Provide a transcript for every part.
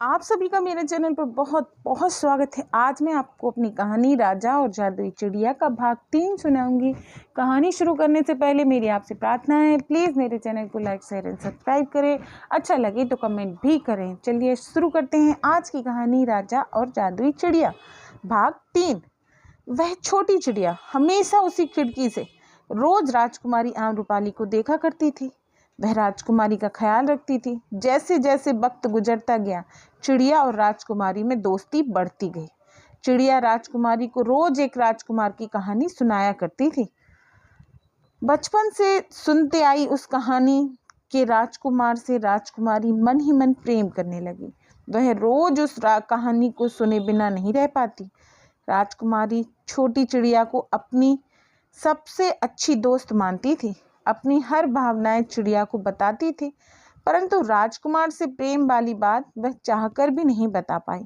आप सभी का मेरे चैनल पर बहुत बहुत स्वागत है। आज मैं आपको अपनी कहानी राजा और जादुई चिड़िया का भाग 3 सुनाऊंगी। कहानी शुरू करने से पहले मेरी आपसे प्रार्थना है, प्लीज़ मेरे चैनल को लाइक शेयर एंड सब्सक्राइब करें। अच्छा लगे तो कमेंट भी करें। चलिए शुरू करते हैं आज की कहानी राजा और जादुई चिड़िया भाग 3। वह छोटी चिड़िया हमेशा उसी खिड़की से रोज राजकुमारी आम्रपाली को देखा करती थी। वह राजकुमारी का ख्याल रखती थी। जैसे जैसे वक्त गुजरता गया, चिड़िया और राजकुमारी में दोस्ती बढ़ती गई। चिड़िया राजकुमारी को रोज एक राजकुमार की कहानी सुनाया करती थी। बचपन से सुनते आई उस कहानी के राजकुमार से राजकुमारी मन ही मन प्रेम करने लगी। वह रोज उस कहानी को सुने बिना नहीं रह पाती। राजकुमारी छोटी चिड़िया को अपनी सबसे अच्छी दोस्त मानती थी। अपनी हर भावनाएं चिड़िया को बताती थी, परंतु राजकुमार से प्रेम वाली बात वह चाहकर भी नहीं बता पाई।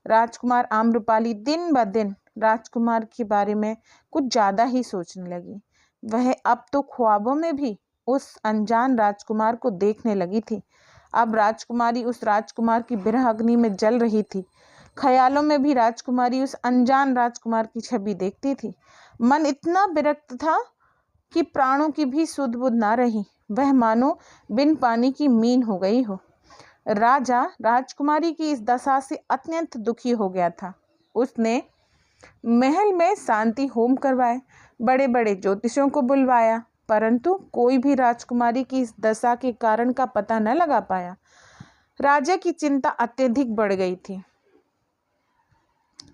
राजकुमार आम्रपाली दिन ब दिन राजकुमार के बारे में कुछ ज्यादा ही सोचने लगी। वह अब तो ख्वाबों में भी उस अनजान राजकुमार को देखने लगी थी। अब राजकुमारी उस राजकुमार की विरह अग्नि में जल रही थी। ख्यालों में भी राजकुमारी उस अनजान राजकुमार की छवि देखती थी। मन इतना विरक्त था कि प्राणों की भी सुध बुध ना रही। वह मानो बिन पानी की मीन हो गई हो। राजा राजकुमारी की इस दशा से अत्यंत दुखी हो गया था। उसने महल में शांति होम करवाए, बड़े बड़े ज्योतिषों को बुलवाया, परंतु कोई भी राजकुमारी की इस दशा के कारण का पता न लगा पाया। राजा की चिंता अत्यधिक बढ़ गई थी।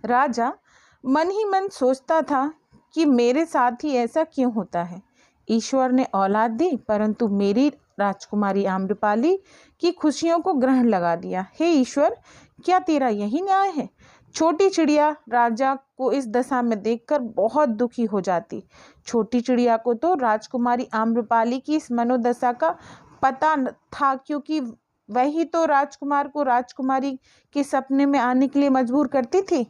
राजा मन ही मन सोचता था कि मेरे साथ ही ऐसा क्यों होता है। ईश्वर ने औलाद दी, परंतु मेरी राजकुमारी आम्रपाली की खुशियों को ग्रहण लगा दिया। हे ईश्वर, क्या तेरा यही न्याय है? छोटी चिड़िया राजा को इस दशा में देखकर बहुत दुखी हो जाती। छोटी चिड़िया को तो राजकुमारी आम्रपाली की इस मनोदशा का पता था, क्योंकि वही तो राजकुमार को राजकुमारी के सपने में आने के लिए मजबूर करती थी।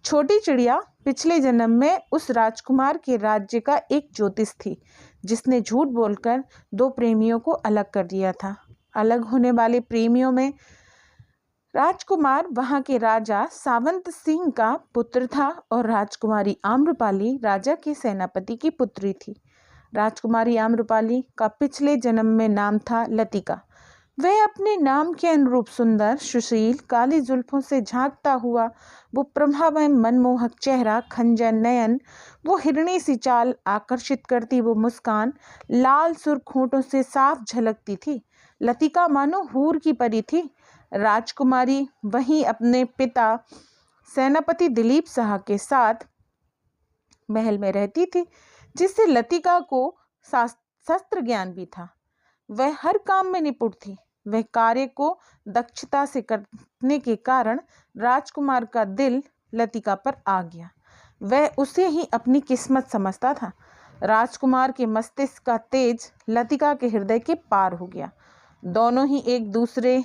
छोटी चिड़िया पिछले जन्म में उस राजकुमार के राज्य का एक ज्योतिष थी, जिसने झूठ बोलकर दो प्रेमियों को अलग कर दिया था। अलग होने वाले प्रेमियों में राजकुमार वहां के राजा सावंत सिंह का पुत्र था और राजकुमारी आम्रपाली राजा के सेनापति की पुत्री थी। राजकुमारी आम्रपाली का पिछले जन्म में नाम था लतिका। वह अपने नाम के अनुरूप सुंदर, सुशील, काली जुल्फों से झांकता हुआ वो प्रभावमय मनमोहक चेहरा, खंजर नयन, वो हिरणी सी चाल, आकर्षित करती वो मुस्कान, लाल सुर्ख होठों से साफ झलकती थी। लतिका मानो हूर की परी थी। राजकुमारी वहीं अपने पिता सेनापति दिलीप शाह के साथ महल में रहती थी, जिससे लतिका को शस्त्र ज्ञान भी था। वह हर काम में निपुण थी। वह कार्य को दक्षता से करने के कारण राजकुमार का दिल लतिका पर आ गया। वह उसे ही अपनी किस्मत समझता था। राजकुमार के मस्तिष्क का तेज लतिका के हृदय के पार हो गया। दोनों ही एक दूसरे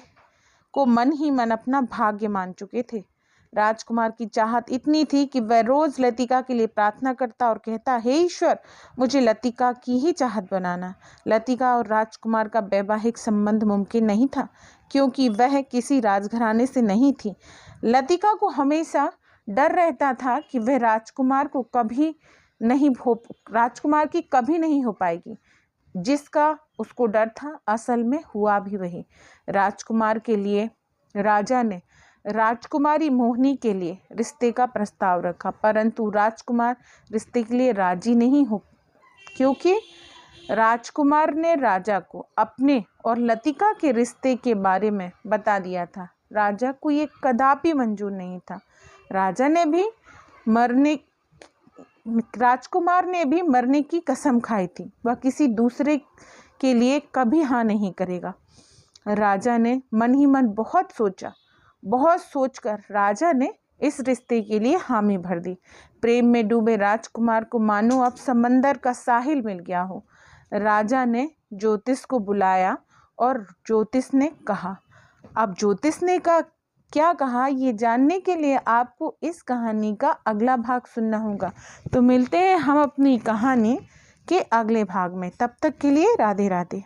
को मन ही मन अपना भाग्य मान चुके थे। राजकुमार की चाहत इतनी थी कि वह रोज लतिका के लिए प्रार्थना करता और कहता, हे ईश्वर, मुझे लतिका की ही चाहत बनाना। लतिका और राजकुमार का वैवाहिक संबंध मुमकिन नहीं था, क्योंकि वह किसी राजघराने से नहीं थी। लतिका को हमेशा डर रहता था कि वह राजकुमार की कभी नहीं हो पाएगी। जिसका उसको डर था, असल में हुआ भी वही। राजकुमार के लिए राजा ने राजकुमारी मोहिनी के लिए रिश्ते का प्रस्ताव रखा, परंतु राजकुमार रिश्ते के लिए राजी नहीं हो, क्योंकि राजकुमार ने राजा को अपने और लतिका के रिश्ते के बारे में बता दिया था। राजा को ये कदापि मंजूर नहीं था। राजकुमार ने भी मरने की कसम खाई थी। वह किसी दूसरे के लिए कभी हाँ नहीं करेगा। राजा ने मन ही मन बहुत सोचकर राजा ने इस रिश्ते के लिए हामी भर दी। प्रेम में डूबे राजकुमार को मानो अब समंदर का साहिल मिल गया हो। राजा ने ज्योतिष को बुलाया और ज्योतिष ने कहा, अब ज्योतिष ने क्या कहा, ये जानने के लिए आपको इस कहानी का अगला भाग सुनना होगा। तो मिलते हैं हम अपनी कहानी के अगले भाग में। तब तक के लिए राधे राधे।